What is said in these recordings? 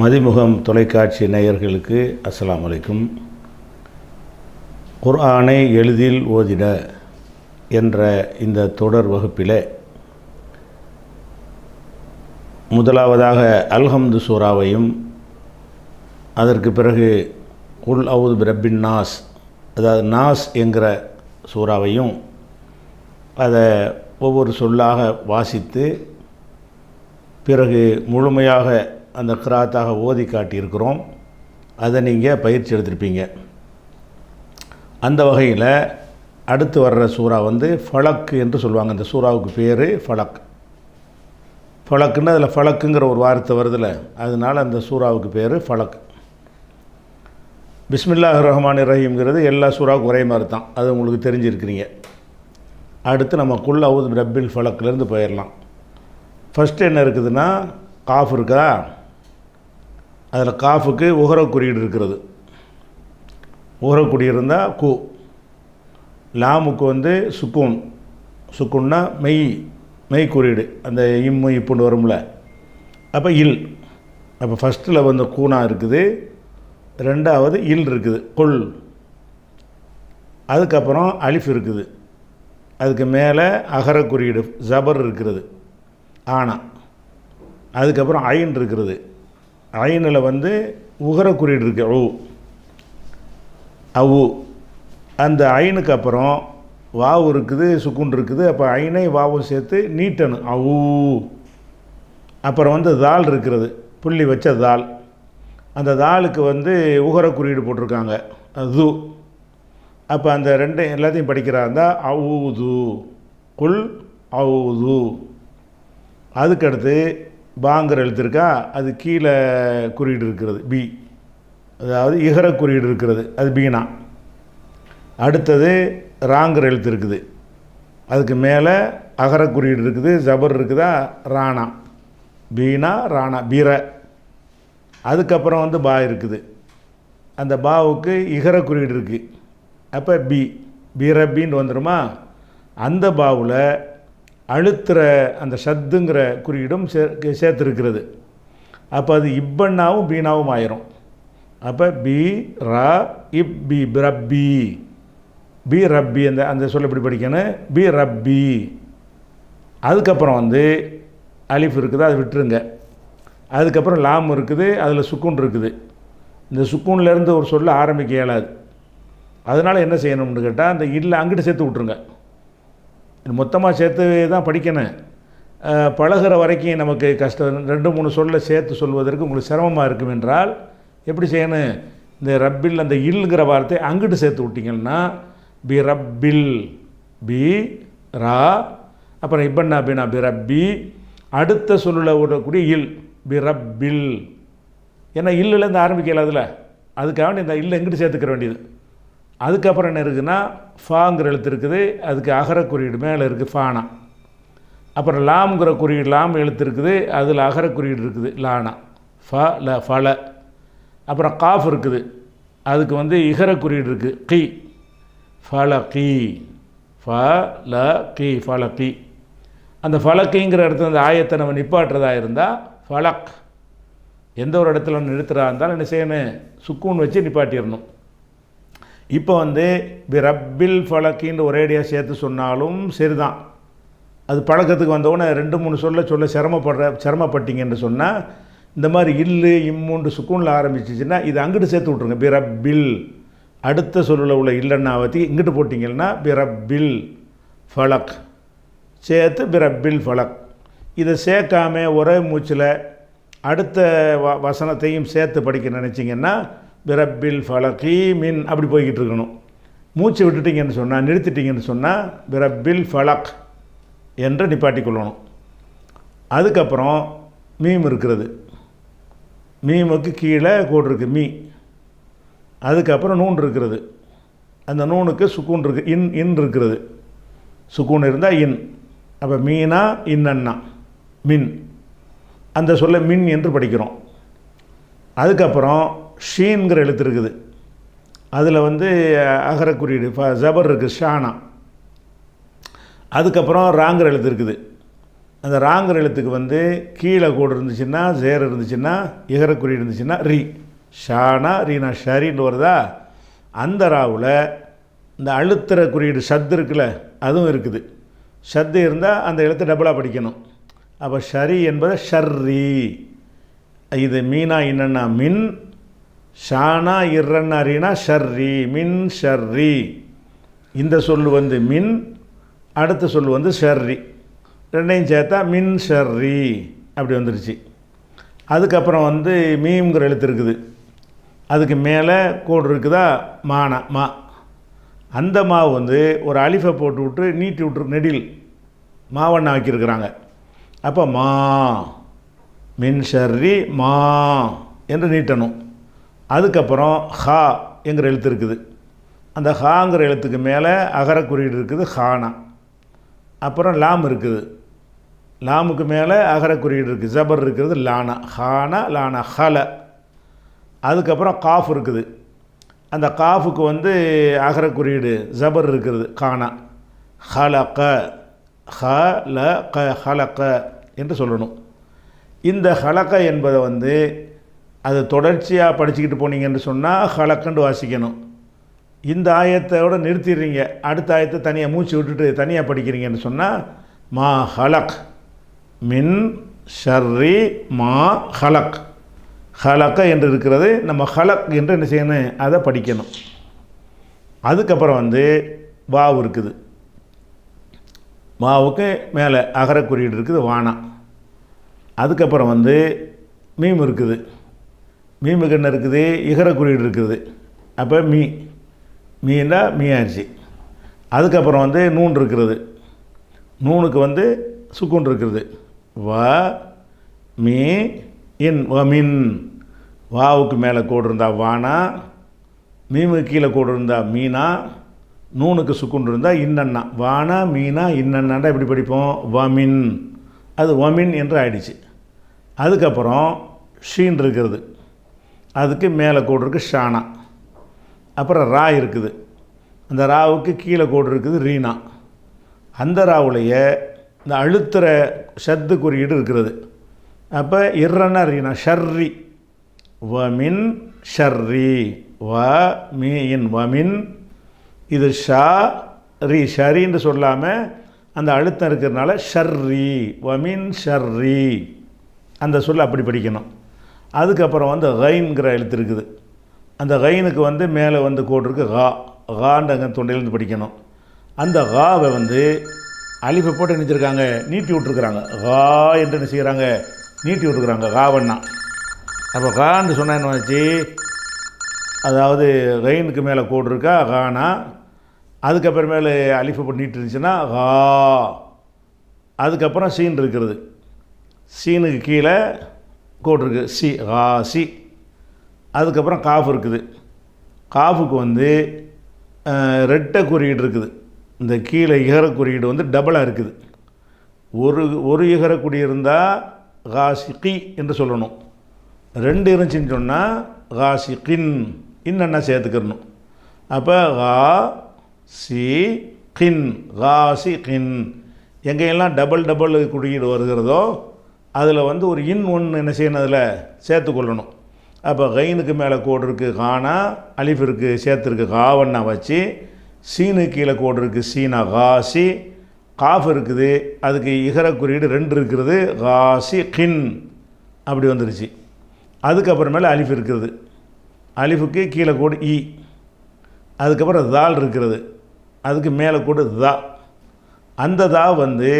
மதிமுகம் தொலைக்காட்சி நேயர்களுக்கு அஸ்ஸலாமு அலைக்கும். குர்ஆனை எளிதில் ஓதிட என்ற இந்த தொடர் வகுப்பிலே முதலாவதாக அல்ஹம்து சூராவையும், அதற்கு பிறகு குல் அவுது பிரப்பின் நாஸ், அதாவது நாஸ் என்கிற சூறாவையும் அதை ஒவ்வொரு சொல்லாக வாசித்து பிறகு முழுமையாக அந்த கிராத்தாக ஓதி காட்டியிருக்கிறோம். அதை நீங்கள் பயிற்சி எடுத்திருப்பீங்க. அந்த வகையில் அடுத்து வர்ற சூறா ஃபலக் என்று சொல்லுவாங்க. அந்த சூறாவுக்கு பேர் ஃபலக். ஃபலக்குன்னு அதில் ஃபலக்குங்கிற ஒரு வார்த்தை வருதில்ல, அதனால் அந்த சூறாவுக்கு பேர் ஃபலக். பிஸ்மில்லாஹிர் ரஹ்மானிர் ரஹீம்ங்கிறது எல்லா சூறாவுக்கும் ஒரே மாதிரி தான், அது உங்களுக்கு தெரிஞ்சிருக்கிறீங்க. அடுத்து நம்ம குல் அவுது பிரப்பில் ஃபலக்லேருந்து போயிடலாம். ஃபஸ்ட்டு என்ன இருக்குதுன்னா, காஃப் இருக்குதா, அதில் காஃபுக்கு உகர குறியீடு இருக்கிறது. உகர குறியீடு இருந்தால் கு. லாமுக்கு சுக்கூன். சுக்கூன்னா மெய் குறியீடு, அந்த இம்மு இப்புன்னு வரும்ல, அப்போ இல். அப்போ ஃபஸ்ட்டில் கூனா இருக்குது, ரெண்டாவது இல் இருக்குது, கொல். அதுக்கப்புறம் அலிஃப் இருக்குது, அதுக்கு மேலே அகர குறியீடு ஜபர் இருக்கிறது, ஆனா. அதுக்கப்புறம் ஐன் இருக்கிறது, ஐனில் உகர குறியீடு இருக்குது, ஊ அவு. அந்த ஐனுக்கு அப்புறம் வாவு இருக்குது, சுக்குன் இருக்குது. அப்போ ஐனை வாவும் சேர்த்து நீட்டணும், அவு. அப்புறம் தால் இருக்கிறது, புள்ளி வச்ச தால். அந்த தாலுக்கு உகர குறியீடு போட்டிருக்காங்க, அது. அப்போ அந்த ரெண்டு எல்லாத்தையும் படிக்கிறாருந்தா அவுது, குல் அவுது. அதுக்கடுத்து பாங்கிற எழுத்து இருக்கா, அது கீழே குறியீடு இருக்கிறது, பி. அதாவது இகர குறியீடு இருக்கிறது, அது பீனா. அடுத்தது ராங்கிற எழுத்து இருக்குது, அதுக்கு மேலே அகர குறியீடு இருக்குது, ஜபர் இருக்குதா, ராணா. பீனா ராணா, பீர. அதுக்கப்புறம் பா இருக்குது, அந்த பாவுக்கு இகர குறியீடு இருக்குது, அப்போ பி, பீரபின்னு வந்துடுமா. அந்த பாவில் அழுத்துற அந்த ஷத்துங்கிற குறியீடும் சேர்த்துருக்கிறது. அப்போ அது இப்பன்னாவும் பீனாவும் ஆயிரும். அப்போ பி ரா இப் பி ரப்பி, பி ரப்பி. அந்த சொல்ல எப்படி படிக்கணும், பி ரப்பி. அதுக்கப்புறம் அலிஃப் இருக்குது, அதை விட்டுருங்க. அதுக்கப்புறம் லாம் இருக்குது, அதில் சுக்கூன் இருக்குது. இந்த சுக்கூன்லேருந்து ஒரு சொல்ல ஆரம்பிக்க இயலாது. அதனால் என்ன செய்யணும்னு கேட்டால், அந்த இல்லை அங்கிட்டு சேர்த்து விட்ருங்க. மொத்தமாக சேர்த்து தான் படிக்கணும். பழகிற வரைக்கும் நமக்கு கஷ்டம். 2-3 சொல்ல சேர்த்து சொல்வதற்கு உங்களுக்கு சிரமமாக இருக்கும் என்றால் எப்படி செய்யணும், இந்த ரப்பில் அந்த இல்லுங்கிற வார்த்தை அங்கிட்டு சேர்த்து விட்டிங்கன்னா, பி ரப்பில், பி ரா, அப்புறம் இப்பன்னா பின்னா பி ரப்பி. அடுத்த சொல்லில் விடக்கூடிய இல், பி ரப்பில். ஏன்னா இல்லுலேருந்து ஆரம்பிக்கலாதுல, அதுக்காக இந்த இல்லை எங்கிட்டு சேர்த்துக்கிற வேண்டியது. அதுக்கப்புறம் என்ன இருக்குதுன்னா, ஃபாங்கிற எழுத்து இருக்குது, அதுக்கு அகர குறியீடு மேலே இருக்குது, ஃபானா. அப்புறம் லாம்ங்கிற குறியீடு, லாம் எழுத்து இருக்குது, அதில் அகர குறியீடு இருக்குது, லானா. ஃப ல ஃபல. அப்புறம் காஃப் இருக்குது, அதுக்கு இகர குறியீடு இருக்குது, கி. ஃபல கி, ஃப ல கி, ஃபல கி. அந்த ஃபலக்கிங்கிற இடத்துல அந்த ஆயத்தை நம்ம நிப்பாட்டுறதா இருந்தால் ஃபலக். எந்த ஒரு இடத்துல நிறுத்துறதா இருந்தாலும் என்ன செய்யணும், சுக்கூன் வச்சு நிப்பாட்டிடணும். இப்போ பி ரப்பில் ஃபலக்கின்னு ஒரேடியாக சேர்த்து சொன்னாலும் சரிதான். அது பழக்கத்துக்கு வந்தவுடனே 2-3 சொல்ல சிரமப்பட்டீங்கன்னு சொன்னால், இந்த மாதிரி இல்லு இம்முண்டு சுக்கூனில் ஆரம்பிச்சிச்சின்னா இது அங்கிட்டு சேர்த்து விட்ருங்க, பி ரப்பில். அடுத்த சொல்லில் உள்ள இல்லைன்னா பற்றி இங்கிட்டு போட்டிங்கன்னா பி ரப்பில் ஃபலக் சேர்த்து பி ரப்பில் ஃபலக். இதை சேர்க்காம ஒரே மூச்சில் அடுத்த வசனத்தையும் சேர்த்து படிக்க நினச்சிங்கன்னா பிரப்பில் ஃபலக்கி மின் அப்படி போய்கிட்டு இருக்கணும். மூச்சு விட்டுட்டிங்கன்னு சொன்னால், நிறுத்திட்டிங்கன்னு சொன்னால் பிரப்பில் ஃபலக் என்று நிப்பாட்டிக்கொள்ளணும். அதுக்கப்புறம் மீம் இருக்கிறது, மீமுக்கு கீழே கோடு இருக்குது, மீ. அதுக்கப்புறம் நூன் இருக்கிறது, அந்த நூனுக்கு சுக்கூன் இருக்குது, இன் இருக்கிறது. சுக்கூன் இருந்தால் இன். அப்போ மீனா இன்னன்னா மின். அந்த சொல்ல மின் என்று படிக்கிறோம். அதுக்கப்புறம் ஷீன்கிற எழுத்து இருக்குது, அதில் அகர குறியீடு ஜபர் இருக்குது, ஷானா. அதுக்கப்புறம் ராங்கிற எழுத்து இருக்குது, அந்த ராங்கிற எழுத்துக்கு வந்து கீழே கோடு இருந்துச்சுன்னா ஜேர் இருந்துச்சுன்னா இகரக்குறி இருந்துச்சுன்னா ரி, ஷானா ரீனா ஷரின்னு வருதா. அந்த ராவில் இந்த அழுத்துற குறியீடு ஷத்து இருக்குல்ல, அதுவும் இருக்குது. ஷத்து இருந்தால் அந்த எழுத்து டபுளாக படிக்கணும். அப்போ ஷரி என்பது ஷர்ரி. இது மீனா இன்னன்னா மின், ஷானா இர்ரன்னா ரீனா ஷர்ரி, மின் ஷர்ரி. இந்த சொல் வந்து மின், அடுத்த சொல் வந்து ஷர்ரி, ரெண்டையும் சேர்த்தா மின் ஷர்ரி அப்படி வந்துருச்சு. அதுக்கப்புறம் வந்து மீம்ங்கிற எழுத்து இருக்குது, அதுக்கு மேலே கோடு இருக்குதா மானா மா. அந்த மாவு வந்து ஒரு அலிஃபை போட்டு விட்டு நீட்டி விட்டுருக்கு, நெடில் மாவண்ணா ஆக்கியிருக்கிறாங்க. அப்போ மா மின் ஷர்ரி மா என்று நீட்டணும். அதுக்கப்புறம் ஹா என்கிற எழுத்து இருக்குது, அந்த ஹாங்கிற எழுத்துக்கு மேலே அகர குறியீடு இருக்குது ஹானா. அப்புறம் லாம் இருக்குது, லாமுக்கு மேலே அகர குறியீடு இருக்குது ஜபர் இருக்கிறது லானா, ஹானா லானா ஹல. அதுக்கப்புறம் காஃப் இருக்குது, அந்த காஃபுக்கு வந்து அகர குறியீடு ஜபர் இருக்கிறது கானா, ஹலக ஹலக ஹலக என்று சொல்லணும். இந்த ஹலக என்பதை வந்து அது தொடர்ச்சியாக படிச்சுக்கிட்டு போனீங்கன்னு சொன்னால் ஹலக்கண்டு வாசிக்கணும். இந்த ஆயத்தோடு நிறுத்திடுறீங்க, அடுத்த ஆயத்தை தனியாக மூச்சு விட்டுட்டு தனியாக படிக்கிறீங்கன்னு சொன்னால் மா ஹலக் மின் ஷர்ரி மா ஹலக், ஹலக்க என்று இருக்கிறது, நம்ம ஹலக் என்று என்ன செய்யணும் அதை படிக்கணும். அதுக்கப்புறம் வந்து வாவு இருக்குது, வாவுக்கு மேலே அகர குறியீடு இருக்குது வானா. அதுக்கப்புறம் வந்து மீம் இருக்குது, மீமுக்கு என்ன இருக்குது இகர குறியீடு இருக்குது, அப்போ மீனா மீயாச்சு. அதுக்கப்புறம் வந்து நூன் இருக்கிறது, நூனுக்கு வந்து சுக்குன் இருக்கிறது வ மீ இன் வமின். வாவுக்கு மேலே கோடு இருந்தால் வானா, மீமுக்கு கீழே கோடு இருந்தால் மீனா, நூனுக்கு சுக்குன் இருந்தால் இன்னன்னா வானா மீனா இன்னன்னாண்டா எப்படி படிப்போம் வமின், அது வமின் என்று ஆயிடுச்சு. அதுக்கப்புறம் ஷீன் இருக்கிறது, அதுக்கு மேலே கோடு இருக்குது ஷானா. அப்புறம் ரா இருக்குது, அந்த ராவுக்கு கீழே கோடு இருக்குது ரீனா. அந்த ராவுடைய இந்த அழுத்துற ஷத்து குறியீடு இருக்கிறது. அப்போ இர்ரன்னா ரீனா ஷர்ரி வமின் ஷர்ரி வ மீன் வமின். இது ஷா ரி ஷரின்னு சொல்லாமல் அந்த அழுத்தம் இருக்கிறதுனால ஷர்ரி வமின் ஷர்ரி அந்த சொல்ல அப்படி படிக்கணும். அதுக்கப்புறம் வந்து கைன்கிற எழுத்து இருக்குது, அந்த கைனுக்கு வந்து மேலே வந்து கோடு இருக்குது ஹா, ஹாண்டங்க தொண்டையிலேருந்து படிக்கணும். அந்த ஹாவை வந்து அலிஃபை போட்டு நினச்சிருக்காங்க நீட்டி விட்ருக்குறாங்க, ஹா என்று என்ன செய்கிறாங்க நீட்டி விட்ருக்குறாங்க ஹாவண்ணா. அப்போ ஹான்னு சொன்னால் என்ன வச்சு, அதாவது கைனுக்கு மேலே கோடு இருக்கா ஹானா, அதுக்கப்புறமேல அலிஃபை போட்டு நீட்டு இருந்துச்சுன்னா ஹா. அதுக்கப்புறம் சீன் இருக்கிறது, சீனுக்கு கீழே கோடு இருக்குது சி ஹா சி. அதுக்கப்புறம் காஃப் இருக்குது, காஃபுக்கு வந்து ரெட்டை குறியீடு இருக்குது, இந்த கீழே இகர குறியீடு வந்து டபுளாக இருக்குது. ஒரு இகர குறி இருந்தால் ஹாசிகி என்று சொல்லணும், ரெண்டு இருந்துச்சின்னு சொன்னால் ஹாசிகின் இன்னன்னா சேர்த்துக்கிறணும். அப்போ ஹா சி கின் ஹாசி கின். எங்கெல்லாம் டபுள் குறியீடு வருகிறதோ அதில் வந்து ஒரு இன் ஒன்று என்ன செய்யணும் அதில் சேர்த்துக்கொள்ளணும். அப்போ கைனுக்கு மேலே கோடு இருக்குது கானா, அலிஃப் இருக்குது சேர்த்துருக்கு காவண்ணா வச்சு, சீனு கீழே கோடு இருக்குது சீனா காசி, காஃப் இருக்குது அதுக்கு இகர குறியீடு ரெண்டு இருக்கிறது காசி கின் அப்படி வந்துருச்சு. அதுக்கப்புறமேல அலிஃப் இருக்கிறது, அலிஃபுக்கு கீழே கோடு இ. அதுக்கப்புறம் தால் இருக்கிறது, அதுக்கு மேலே கோடு தா. அந்த தா வந்து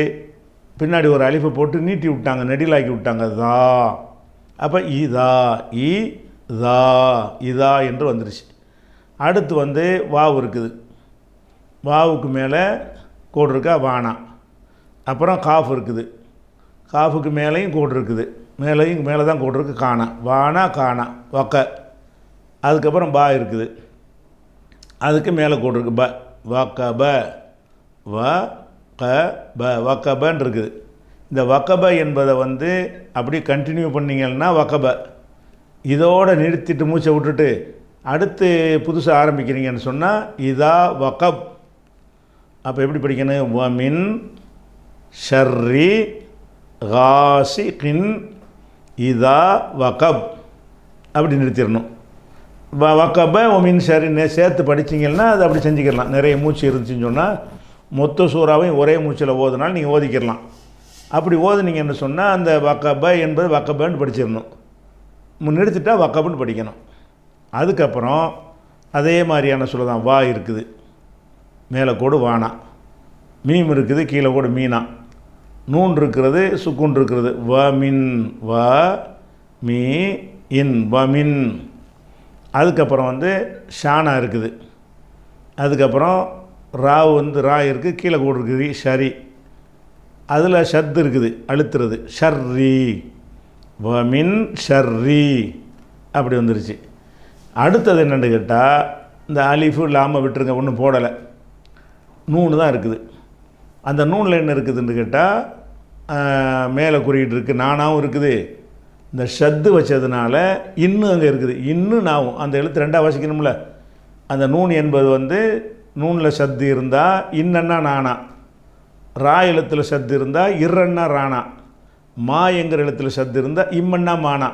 பின்னாடி ஒரு அலிஃபை போட்டு நீட்டி விட்டாங்க, நெடிலாக்கி விட்டாங்க தா. அப்போ இதா இ தா இதா என்று வந்துருச்சு. அடுத்து வந்து வாவு இருக்குது, வாவுக்கு மேலே கோடு இருக்கா வானா. அப்புறம் காஃப் இருக்குது, காஃபுக்கு மேலேயும் கோடு இருக்குது, மேலே தான் கோடு இருக்குது காணா, வானா காணா வக்க. அதுக்கப்புறம் பா இருக்குது, அதுக்கு மேலே கோடு இருக்குது ப வக்க ப வ க ப வக்கபன்னு இருக்குது. இந்த வக்கப என்பதை வந்து அப்படி கண்டினியூ பண்ணிங்கன்னா வக்கப, இதோடு நிறுத்திட்டு மூச்சை விட்டுட்டு அடுத்து புதுசாக ஆரம்பிக்கிறீங்கன்னு சொன்னால் இதா வக்கப். அப்போ எப்படி படிக்கணும், வமின் ஷர்ரி காசிகின் இதா வகப் அப்படி நிறுத்திடணும். வக்கப ஒமின் ஷர்ரின்னு சேர்த்து படிச்சிங்கன்னா அது அப்படி செஞ்சுக்கிடலாம். நிறைய மூச்சு இருந்துச்சுன்னு சொன்னால் மொத்த சூறாவையும் ஒரே மூச்சில் ஓதுனாலும் நீங்கள் ஓதிக்கிடலாம். அப்படி ஓதுனீங்கன்னு சொன்னால் அந்த வக்கப என்பது வக்கபன்னு படிச்சிடணும். நிறுத்திட்டா வக்கபன்னு படிக்கணும். அதுக்கப்புறம் அதே மாதிரியான சொல்ல தான். வா இருக்குது, மேலே கோடு வானா, மீம் இருக்குது, கீழே கோடு மீனா, நூன் இருக்கிறது, சுக்குன் இருக்கிறது. வ மின் வ மீ இன் வ மின். அதுக்கப்புறம் வந்து ஷானா இருக்குது. அதுக்கப்புறம் ராவ் வந்து ரா இருக்குது, கீழே கோடு இருக்குது ஷரி. அதில் ஷத்து இருக்குது, அழுத்துறது. ஷர்ரி வ மின் ஷர்ரி அப்படி வந்துருச்சு. அடுத்தது என்னென்னு கேட்டால் இந்த அலிஃபு லாமை விட்டுருங்க, ஒன்றும் போடலை, நூனு தான் இருக்குது. அந்த நூனில் என்ன இருக்குதுன்னு கேட்டால் மேலே குறியிட்டு இருக்குது, நானாவும் இருக்குது. இந்த ஷத்து வச்சதுனால இன்னும் அங்கே இருக்குது, இன்னும் நாவும். அந்த எழுத்து ரெண்டாக வாசிக்கணும்ல. அந்த நூன் என்பது வந்து நூனில் ஷத்து இருந்தால் இன்னன்னா நானா, ரா எழுத்தில் ஷத்து இருந்தால் இர்ரன்னா ராணா, மா என்கிற எழுத்தில் ஷத்து இருந்தால் இம்மன்னா மானா.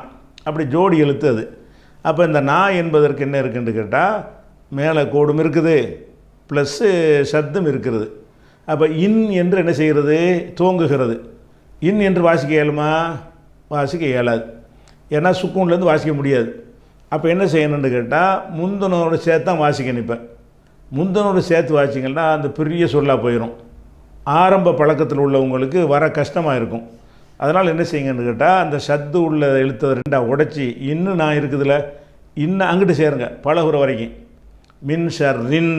அப்படி ஜோடி எழுத்து அது. அப்போ இந்த நா என்பதற்கு என்ன இருக்குன்னு கேட்டால் மேலே கோடும் இருக்குது, ப்ளஸ்ஸு ஷத்தும் இருக்கிறது. அப்போ இன் என்று என்ன செய்கிறது, தூங்குகிறது. இன் என்று வாசிக்க இயலுமா, வாசிக்க இயலாது. ஏன்னா சுக்கூன்லேருந்து வாசிக்க முடியாது. அப்போ என்ன செய்யணுன்னு கேட்டால் முந்தனோட சேர்த்து தான் வாசிக்கணும். இப்போ முந்தனோட சேர்த்து வாசிங்கன்னா அந்த பெரிய சொல்லாக போயிடும். ஆரம்ப பழக்கத்தில் உள்ளவங்களுக்கு வர கஷ்டமாக இருக்கும். அதனால் என்ன செய்யுங்கன்னு கேட்டால் அந்த ஷத்து உள்ள எழுத்தை ரெண்டாக உடைச்சி இன்னும் நான் இருக்குதுல்ல, இன்னும் அங்கிட்டு சேருங்க பழகுற வரைக்கும். மின் ஷர்ரின்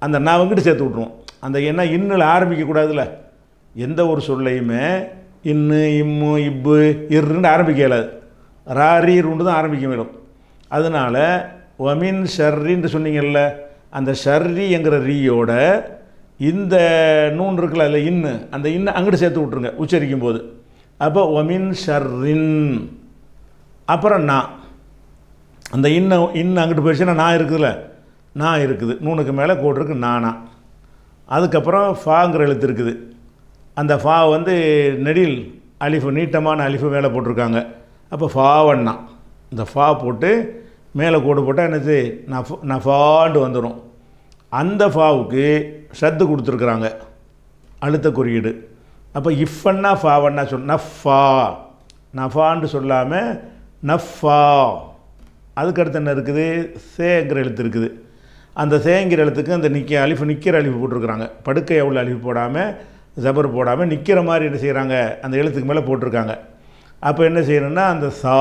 அந்த நான் அங்கிட்டு சேர்த்து விட்ருவோம். அந்த என்ன இன்னில் ஆரம்பிக்கக்கூடாதுல்ல. எந்த ஒரு சொல்லையுமே இன்னு இம்மு இப்பு இர்ன்னு ஆரம்பிக்க இயலாது. ராரி ரூண்டு தான் ஆரம்பிக்க வேணும். அதனால் ஒமின் ஷர்ரின்னு சொன்னீங்கல்ல, அந்த ஷர்ரி என்கிற ரீயோட இந்த நூன் இருக்குல்ல, அதில் இன்னு, அந்த இன்னும் அங்கிட்டு சேர்த்து விட்ருங்க உச்சரிக்கும் போது. அப்போ ஒமின் ஷர்ரின். அப்புறம் நான் அந்த இன்னும் அங்கிட்டு போயிடுச்சுன்னா நான் இருக்குதுல்ல, நான் இருக்குது, நூனுக்கு மேலே கோடு இருக்குது நானா. அதுக்கப்புறம் ஃபாங்கிற எழுத்து இருக்குது. அந்த ஃபா வந்து நெடில் அலிஃபு, நீட்டமான அலிஃபு மேலே போட்டிருக்காங்க. அப்போ ஃபாவண்ணா இந்த ஃபா போட்டு மேலே கோடு போட்டால் என்னது நஃபாண்டு வந்துடும். அந்த ஃபாவுக்கு ஷத்து கொடுத்துருக்குறாங்க, அழுத்த குறியீடு. அப்போ இஃபன்னா ஃபாவண்ணா நஃபா, நஃபான்னு சொல்லாமல் நஃபா. அதுக்கடுத்து என்ன இருக்குது, சேங்கிற எழுத்து இருக்குது. அந்த சேங்கிற எழுத்துக்கு அந்த நிற்கிற அலிஃபு போட்டிருக்கிறாங்க. படுக்கை உள்ள அலிஃபு போடாமல், ஜபர் போடாமல் நிற்கிற மாதிரி என்ன செய்கிறாங்க, அந்த எழுத்துக்கு மேலே போட்டிருக்காங்க. அப்போ என்ன செய்யணும்னா அந்த சா,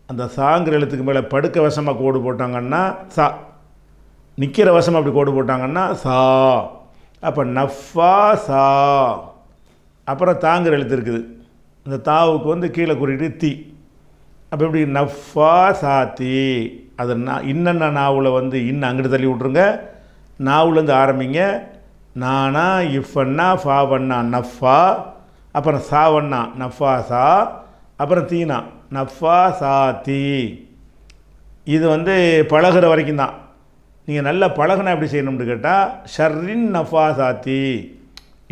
அந்த சாங்கிற எழுத்துக்கு மேலே படுக்க வசமாக கோடு போட்டாங்கன்னா சா, நிற்கிற வசமாக அப்படி கோடு போட்டாங்கன்னா சா. அப்போ நஃபா சா. அப்புறம் தாங்கிற எழுத்து இருக்குது. இந்த தாவுக்கு வந்து கீழே குறிட்டு தி. அப்போ எப்படி நஃபா சாத்தி. அது இன்னென்ன நாவில் வந்து இன்னும் அங்கிட்டு தள்ளி விட்ருங்க, நாவுலேருந்து ஆரம்பிங்க. நானா இஃபன்னா ஃபாவண்ணா நஃபா, அப்புறம் சாவண்ணா நஃபா சா, அப்புறம் தீனா நஃபா சா தீ. இது வந்து பழகிற வரைக்கும் தான். நீங்கள் நல்லா பழகினா எப்படி செய்யணும்னு கேட்டால் ஷர்ரின் நஃபா சாத்தி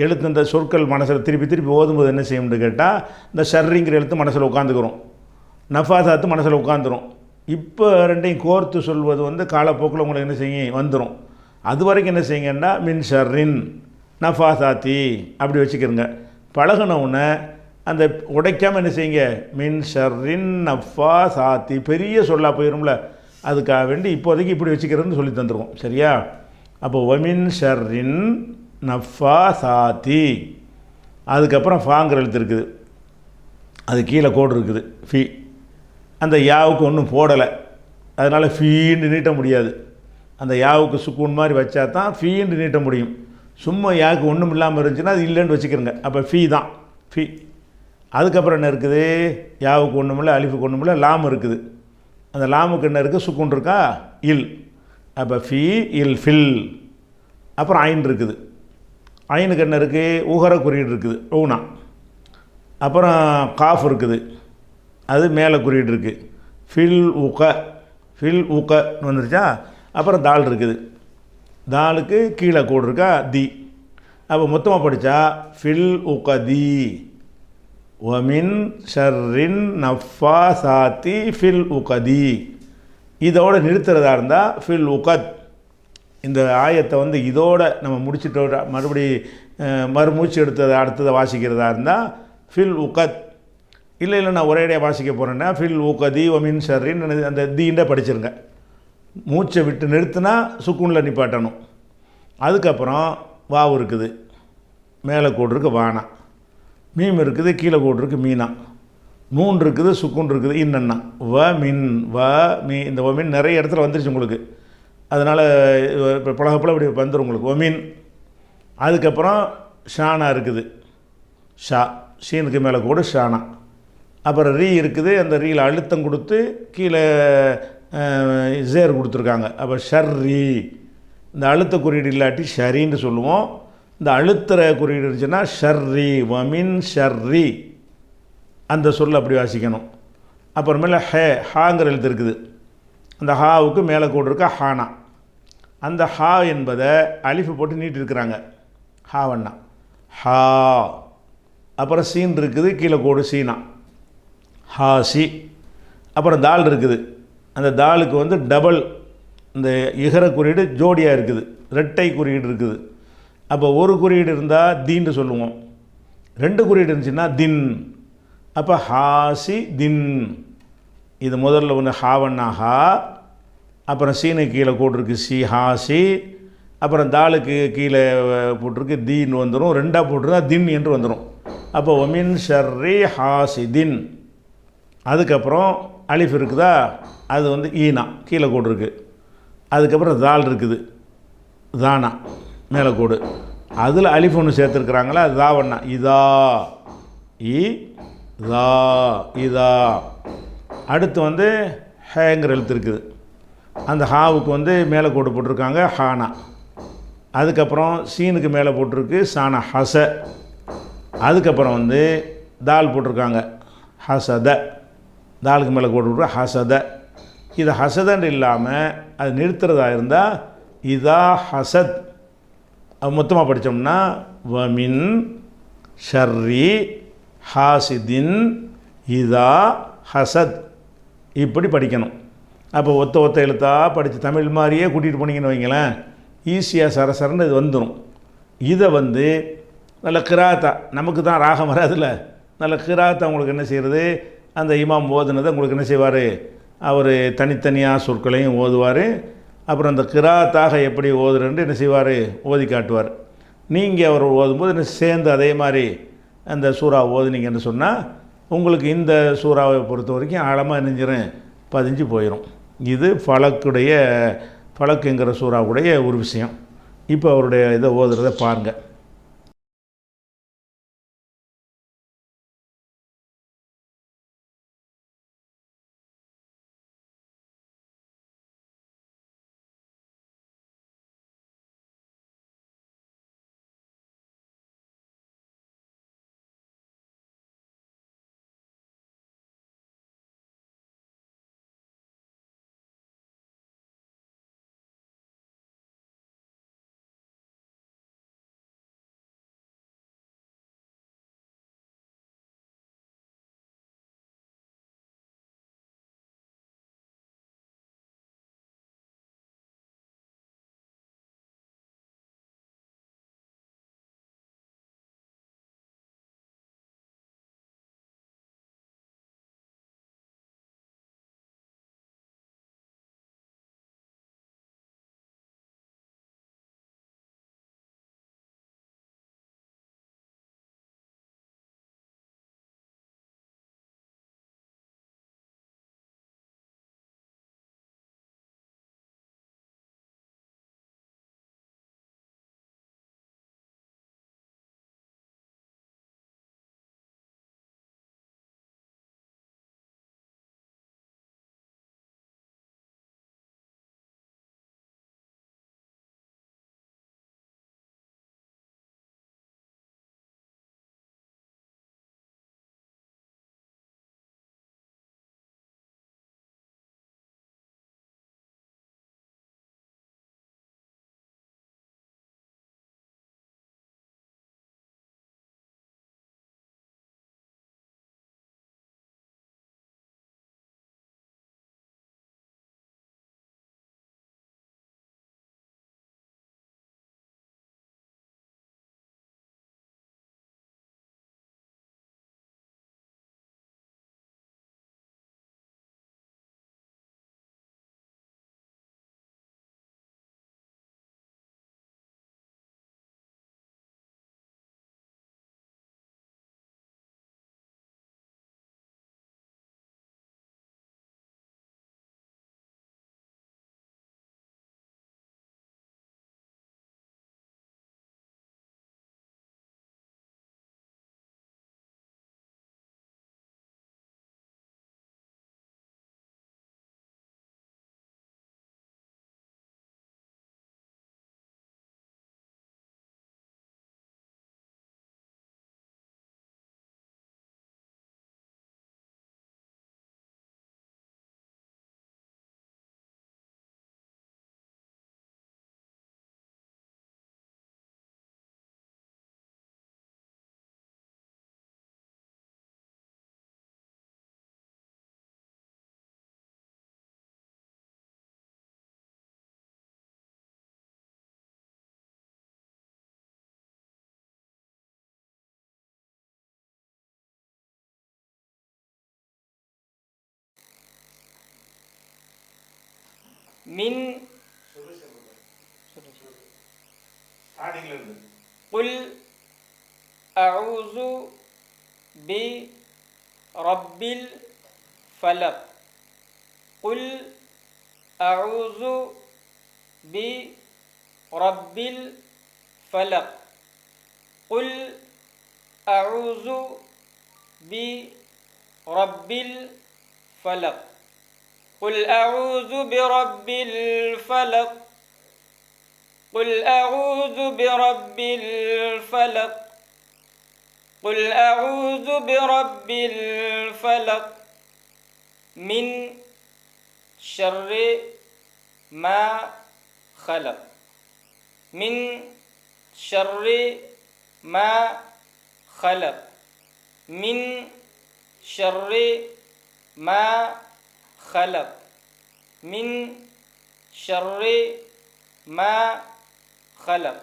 எழுத்து இந்த சொற்கள் மனசில் திருப்பி திருப்பி ஓதும்போது என்ன செய்யணும்னு கேட்டால் இந்த ஷர்ரிங்கிற எழுத்து மனசில் உட்காந்துக்கிறோம், நஃபா சாத்து மனசில் உட்காந்துரும். இப்போ ரெண்டையும் கோர்த்து சொல்வது வந்து காலப்போக்கில் உங்களுக்கு என்ன செய்யும் வந்துடும். அது வரைக்கும் என்ன செய்யுங்கன்னா மின் ஷர்ரின் நஃபா சாத்தி அப்படி வச்சுக்கிறங்க. பழகினவுடனே அந்த உடைக்காமல் என்ன செய்யுங்க, மின் ஷர்ரின் நஃபா சாத்தி பெரிய சொல்லா போயிடும்ல. அதுக்காக வேண்டி இப்போதைக்கு இப்படி வச்சுக்கிறதுன்னு சொல்லி தந்துருவோம். சரியா? அப்போ ஒமின் ஷர்ரின் நஃபா சாத்தி. அதுக்கப்புறம் ஃபாங்கிற எழுத்து இருக்குது, அது கீழே கோடு இருக்குது ஃபி. அந்த யாவுக்கு ஒன்றும் போடலை, அதனால் ஃபீன்னு நீட்ட முடியாது. அந்த யாவுக்கு சுக்கூன் மாதிரி வச்சா தான் ஃபீன்னு நீட்ட முடியும். சும்மா யாவுக்கு ஒன்றும் இல்லாமல் இருந்துச்சுன்னா அது இல்லைன்னு வச்சுக்கிறங்க. அப்போ ஃபீ தான் ஃபீ. அதுக்கப்புறம் என்ன இருக்குது, யாவுக்கு ஒன்றும் இல்லை, அலிஃபுக்கு ஒன்றும் இல்லை, லாம் இருக்குது. அந்த லாமுக்கு என்ன இருக்குது, சுக்கூன் இருக்கா, இல். அப்போ ஃபீ இல் ஃபில். அப்புறம் ஐன் இருக்குது. ஐனுக்கு என்ன இருக்குது, உகர குறியீடு இருக்குது, ஊனா. அப்புறம் காஃப் இருக்குது, அது மேலே குறியீடு இருக்குது, ஃபில் உக, ஃபில் உகன்னு வந்துருச்சா. அப்புறம் தால் இருக்குது, தாலுக்கு கீழே கோடு இருக்கா தி. அப்போ மொத்தமாக படித்தா ஃபில் உகதி வமின் ஷர்ரின் நஃபாசாத்தி ஃபில் உகதி. இதோடு நிறுத்துறதா இருந்தால் ஃபில் உகத். இந்த ஆயத்தை வந்து இதோட நம்ம முடிச்சுட்டு மறுபடி மறுமூச்சு அடுத்ததை வாசிக்கிறதா இருந்தால் ஃபில் உகத். இல்லை நான் ஒரேடியாக வாசிக்க போகிறேன்னா ஃபில் உகதி ஒமின் ஷர்ரின் அந்த தீண்ட படிச்சிருங்க. மூச்சை விட்டு நிறுத்தினா சுக்குனில் நிப்பாட்டணும். அதுக்கப்புறம் வாவு இருக்குது, மேலே கோடு இருக்குது வானா, மீம் இருக்குது, கீழே கோடு இருக்குது மீனா, நூன் இருக்குது, சுக்குன் இருக்குது, இன்னன்னா வ மின் வ மீ. இந்த ஒமின் நிறைய இடத்துல வந்துருச்சு உங்களுக்கு, அதனால் இப்போ பழகப்போல் இப்படி வந்துடும் உங்களுக்கு ஒமின். அதுக்கப்புறம் ஷானா இருக்குது, ஷா ஷீனுக்கு மேலே கோடு ஷானா. அப்புறம் ரீ இருக்குது, அந்த ரீயில் அழுத்தம் கொடுத்து கீழே ஜேர் கொடுத்துருக்காங்க. அப்போ ஷர்ரி, இந்த அழுத்த குறியீடு இல்லாட்டி ஷரின்னு சொல்லுவோம். இந்த அழுத்துற குறியீடு இருந்துச்சுன்னா ஷர்ரி வமின் ஷர்ரி, அந்த சொல் அப்படி வாசிக்கணும். அப்புறமேல ஹாங்கிற எழுத்து இருக்குது, அந்த ஹாவுக்கு மேலே கோடு இருக்கா ஹானா. அந்த ஹா என்பதை அலிஃபு போட்டு நீட்டிருக்கிறாங்க, ஹாவண்ணா ஹா. அப்புறம் சீன் இருக்குது, கீழே கோடு சீனா ஹாசி. அப்புறம் தால் இருக்குது, அந்த தாலுக்கு வந்து டபுள் இந்த இகர குறியீடு ஜோடியாக இருக்குது, ரெட்டை குறியீடு இருக்குது. அப்போ ஒரு குறியீடு இருந்தால் தீன்னு சொல்லுவோம், ரெண்டு குறியீடு இருந்துச்சுன்னா தின். அப்போ ஹாசி தின். இது முதல்ல ஒன்று ஹாவண்ணா ஹா, அப்புறம் சீனு கீழே போட்டிருக்கு சி ஹாசி, அப்புறம் தாலுக்கு கீழே போட்டிருக்கு தீன் வந்துடும், ரெண்டாக போட்டிருந்தா தின் என்று வந்துடும். அப்போ ஒமின் ஷர்ரி ஹாசி தின். அதுக்கப்புறம் அலிஃப் இருக்குதா, அது வந்து ஈனா கீழே கோடு இருக்குது. அதுக்கப்புறம் தால் இருக்குது, தானா மேலே கோடு, அதில் அலிஃப் ஒன்று சேர்த்துருக்குறாங்களா, அது தாவண்ணா இதா இ தா இதா. அடுத்து வந்து ஹேங்கிற எழுத்து இருக்குது, அந்த ஹாவுக்கு வந்து மேலே கோடு போட்டிருக்காங்க ஹானா. அதுக்கப்புறம் சீனுக்கு மேலே போட்டிருக்கு சானா ஹச. அதுக்கப்புறம் வந்து தால் போட்டிருக்காங்க ஹசத, தாலுக்கு மேலே கோடு போட்டு ஹசத. இது ஹசதன்னு இல்லாமல் அது நிறுத்துறதா இருந்தால் இதா ஹசத். அது மொத்தமாக படித்தோம்னா வமின் ஷர்ரி ஹாசிதின் இதா ஹசத், இப்படி படிக்கணும். அப்போ ஒத்த எழுத்தாக படித்து தமிழ் மாதிரியே கூட்டிகிட்டு போனீங்கன்னு வைங்களேன், ஈஸியாக சரசரன்னு இது வந்துடும். இதை வந்து நல்ல கிராத்தா, நமக்கு தான் ராகம் வராதுல்ல, நல்ல கிராத்தா உங்களுக்கு என்ன செய்கிறது, அந்த இமாம் ஓதுனதை உங்களுக்கு என்ன செய்வார், அவர் தனித்தனியாக சொற்களையும் ஓதுவார். அப்புறம் அந்த கிராத்தாக எப்படி ஓதுறன்னு என்ன செய்வார், ஓதி காட்டுவார். நீங்கள் அவர் ஓதும்போது என்ன சேர்ந்து அதே மாதிரி அந்த சூறா ஓதுனீங்கன்னு சொன்னால் உங்களுக்கு இந்த சூறாவை பொறுத்த வரைக்கும் ஆழமாக நெஞ்சிரும் பதிஞ்சு போயிடும். இது ஃபலக்குங்கிற சூறாவுடைய ஒரு விஷயம். இப்போ அவருடைய இதை ஓதுறதை பாருங்கள். மின் குல் அஊது பி ரப்பில் ஃபலக் குல் அஊது பி ரப்பில் ஃபலக் குல் அஊது பி ரப்பில் ஃபலக் قل أعوذ برب الفلق قل أعوذ برب الفلق قل أعوذ برب الفلق من شر ما خلق من شر ما خلق من شر ما خلق من شر ما خلق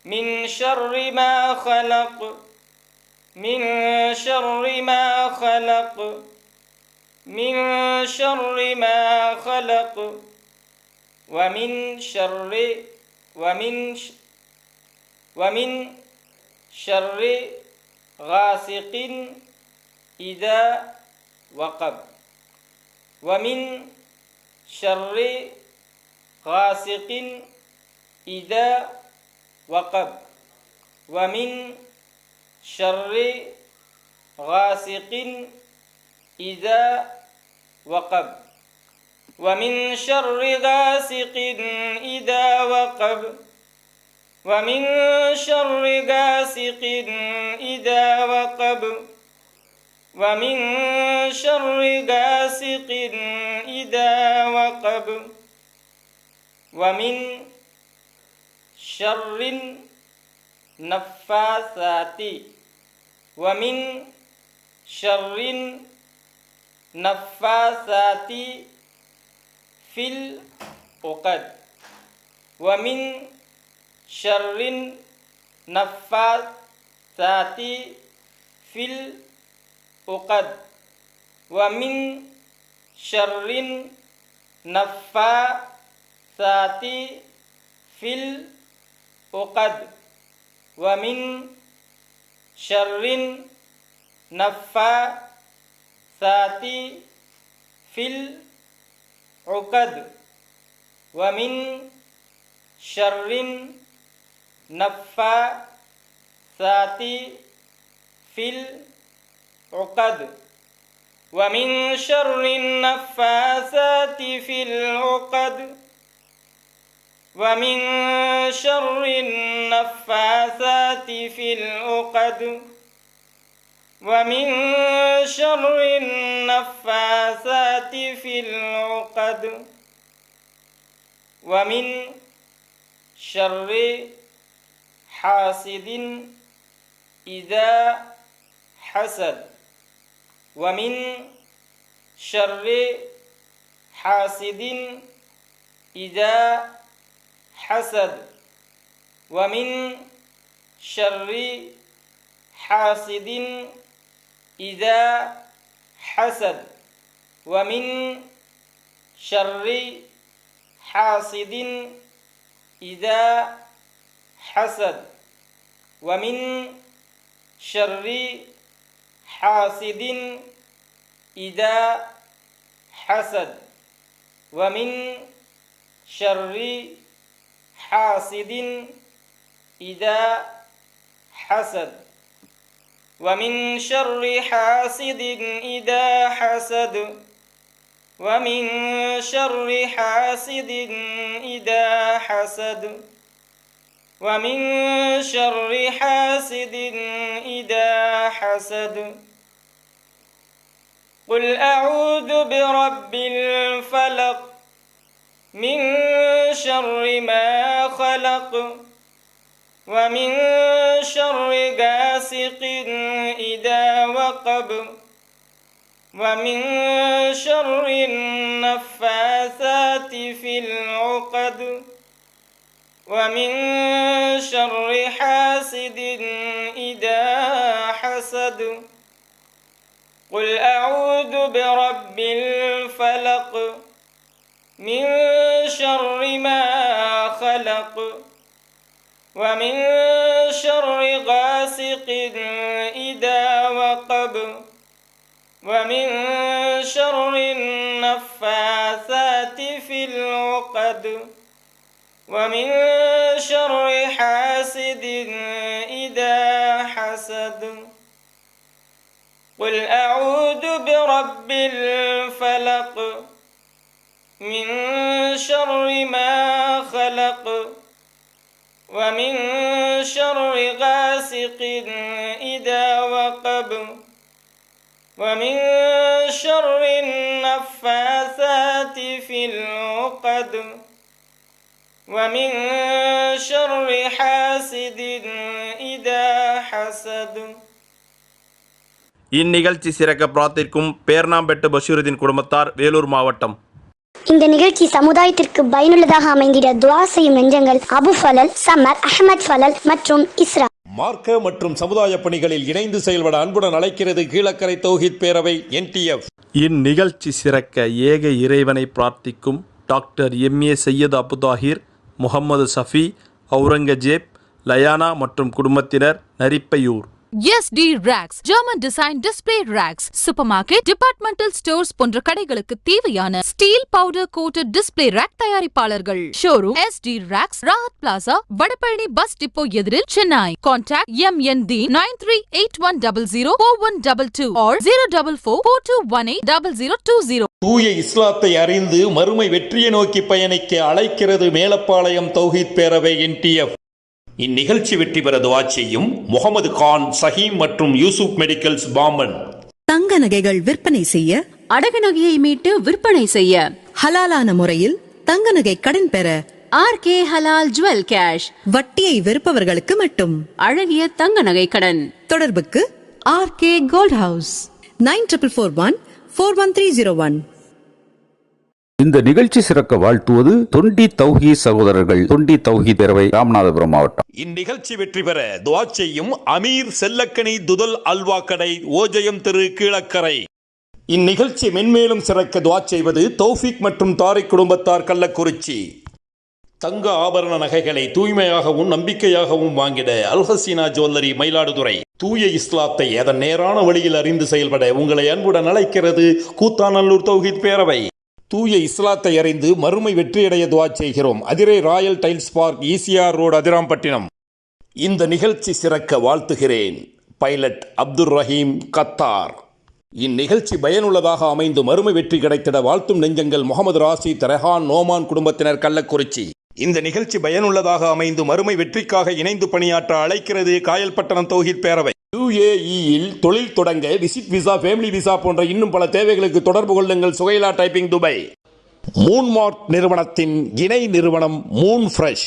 من شر ما خلق من شر ما خلق من شر ما خلق ومن شر ومن شر غاسق إذا وقب ومن شر غاسق إذا وقب ومن شر غاسق إذا وقب ومن شر غاسق إذا وقب ومن شر غاسق إذا وقب ومن شر غاسق إذا وقب ومن شر النفاثات ومن شر النفاثات في العقد ومن شر النفاثات في العقد ومن شر النفاثات في العقد ومن شر النفاثات في العقد ومن شر النفاثات في العقد ومن شر النفاثات في العقد ومن شر النفاثات في العقد ومن شر النفاثات في العقد ومن شر حاسد إذا حسد ومن شر حاسد إذا حسد ومن شر حاسد إذا حسد ومن شر حاسد إذا حسد ومن شر حاسد إذا حسد ومن شر حاسد إذا حسد ومن شر حاسد إذا حسد ومن شر حاسد إذا حسد ومن شر حاسد إذا حسد قل أعوذ برب الفلق من شر ما خلق ومن شر غاسق إذا وقب ومن شر النفاثات في العقد ومن شر حاسد إذا حسد قل أعوذ برب الفلق من شر ما خلق ومن شر غاسق إذا وقب ومن شر النفاثات في العقد ومن شر حاسد إذا حسد قل أعوذ برب الفلق من شر ما خلق ومن شر غاسق إذا وقب ومن شر النفاثات في العقد ومن شر حاسد إذا حسد. இந்நிகழ்ச்சி சிறக்க பிரார்த்திக்கும் பேர்ணாம்பெட்டு பஷீருதீன் குடும்பத்தார், வேலூர் மாவட்டம். இந்த நிகழ்ச்சி சமுதாயத்திற்கு பயனுள்ளதாக அமைந்திட துஆ செய்யும் நெஞ்சங்கள் அபு ஃபலல், சமர், அஹமத் ஃபலல் மற்றும் இஸ்ரா. மார்க்க மற்றும் சமுதாய பணிகளில் இணைந்து செயல்பட அன்புடன் அழைக்கிறது கீழக்கரை தௌஹீத் பேரவை NTF. இந்நிகழ்ச்சி சிறக்க ஏக இறைவனை பிரார்த்திக்கும் டாக்டர் MA சையத் அபுதாஹிர், முகமது சஃபி, அவுரங்கஜேப், லயானா மற்றும் குடும்பத்தினர், Narippaiyur. SD Racks, German Design Display Racks, Supermarket, Departmental Stores போன்ற கடைகளுக்கு தேவையான steel powder coated display rack தயாரிப்பாளர்கள். Showroom SD Racks, Rahat plaza, Vadapalani bus depot எதிரில், சென்னை. Contact MND 9381004122 or 04442180020. தூய இஸ்லாத்தை அறிந்து மறுமை வெற்றியை நோக்கி பயணிக்க அழைக்கிறது மேலப்பாளையம் தௌஹீத் பேரவை NTF. இந்நிகழ்ச்சி வெற்றி பெற துஆ செய்யும் முகமது கான், சஹீம் மற்றும் யூசுப் மெடிக்கல்ஸ், பாம்பன். தங்க நகைகள் விற்பனை செய்ய, அடகு நகையை மீட்டு விற்பனை செய்ய, ஹலாலான முறையில் தங்க நகை கடன் பெற, RK ஹலால் ஜுவல் கேஷ், வட்டியை வெறுப்பவர்களுக்கு மட்டும் அழகிய தங்க நகை கடன். தொடர்புக்கு RK கோல்ட் ஹவுஸ் 9441411301. இந்த நிகழ்ச்சி சிறக்க வாழ்த்துவது தொண்டி தௌஹீத் சகோதரர்கள், தொண்டி தௌஹீத் பேரவை, ராமநாதபுரம் மாவட்டம். இந்நிகழ்ச்சி வெற்றி பெற துஆ செய்யும் அமீர் செல்லக்கனி துதல் அல்வா கடை, ஓஜயம் திரு, கீழக்கரை. இந்நிகழ்ச்சி மென்மேலும் சிறக்க துஆ செய்வது தௌஃபிக் மற்றும் தாரிக் குடும்பத்தார், கள்ளக்குறிச்சி. தங்க ஆபரண நகைகளை தூய்மையாகவும் நம்பிக்கையாகவும் வாங்கிட அல்ஹசீனா ஜுவல்லரி, மயிலாடுதுறை. தூய இஸ்லாத்தை அதன் நேரான வழியில் அறிந்து செயல்பட உங்களை அன்புடன் அழைக்கிறது கூத்தாநல்லூர் தௌஹீத் பேரவை. தூய இஸ்லாத்தை அறிந்து மறுமை வெற்றியடைய துஆ செய்கிறோம். Adirai Royal tiles park, ECR road, Adirampattinam. இந்த நிகழ்ச்சி சிறக்க வாழ்த்துகிறேன் பைலட் அப்துல் ரஹீம், கத்தார். இந்நிகழ்ச்சி பயனுள்ளதாக அமைந்து மறுமை வெற்றி கிடைத்திட வாழ்த்தும் நெஞ்சங்கள் முகமது ராசித், ரெஹான், நோமான் குடும்பத்தினர், கள்ளக்குறிச்சி. இந்த நிகழ்ச்சி பயனுள்ளதாக அமைந்து மறுமை வெற்றிக்காக இணைந்து பணியாற்ற அழைக்கிறது காயல்பட்டணம் தௌஹீத் பேரவை. UAE-யில் தொழில் தொடங்க விசிட் விசா, ஃபேமிலி விசா போன்ற இன்னும் பல தேவைகளுக்கு தொடர்பு கொள்ளுங்கள். சுகைலா டைப்பிங், துபாய். மூன்மார்ட் நிறுவனத்தின் இணை நிறுவனம் மூன் ஃப்ரெஷ்.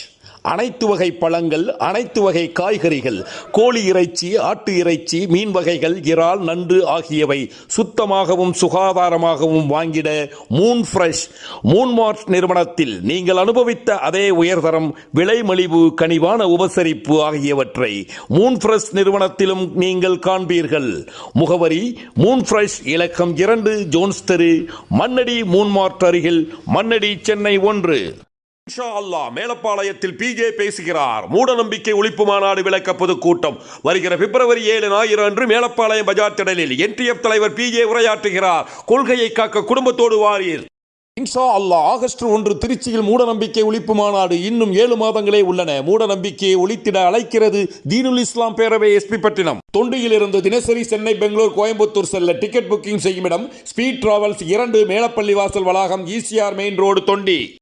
அனைத்து வகை பழங்கள், அனைத்து வகை காய்கறிகள், கோழி இறைச்சி, ஆட்டு இறைச்சி, மீன் வகைகள், இறால், நண்டு ஆகியவை சுத்தமாகவும் சுகாதாரமாகவும் வாங்கிட மூன் ஃப்ரெஷ். மூன்மார்ட் நிறுவனத்தில் நீங்கள் அனுபவித்த அதே உயர்தரம், விலை மலிவு, கனிவான உபசரிப்பு ஆகியவற்றை மூன் ஃப்ரெஷ் நிறுவனத்திலும் நீங்கள் காண்பீர்கள். முகவரி மூன் ஃப்ரெஷ், இலக்கம் 2, ஜோன்ஸ் தெரு, மண்ணடி, மூன்மார்ட் அருகில், மண்ணடி, சென்னை 1. இன்ஷா அல்லாஹ் மேலப்பாளையத்தில் PJ பேசுகிறார். மூட நம்பிக்கை ஒழிப்பு மாநாடு விளக்க பொதுக்கூட்டம் வருகிற பிப்ரவரி 7 ஞாயிறு அன்று மேலப்பாளையம் பஜார் திடலில் NTF தலைவர் PJ உரையாற்றுகிறார். கொள்கையை காக்க குடும்பத்தோடு வாரீர். இன்ஷா அல்லாஹ். ஆகஸ்ட் 1 திருச்சியில் மூட நம்பிக்கை ஒழிப்பு மாநாடு. இன்னும் 7 மாதங்களே உள்ளன. மூட நம்பிக்கையை ஒழித்திட அழைக்கிறது தீனுல் இஸ்லாம் பேரவை, SP பட்டினம். தொண்டியிலிருந்து தினசரி சென்னை, பெங்களூர், கோயம்புத்தூர் செல்ல டிக்கெட் புக்கிங் செய்யும் இடம் ஸ்பீட் டிராவல்ஸ் 2, மேலப்பள்ளி வாசல் வளாகம், ECR மெயின் ரோடு, தொண்டி.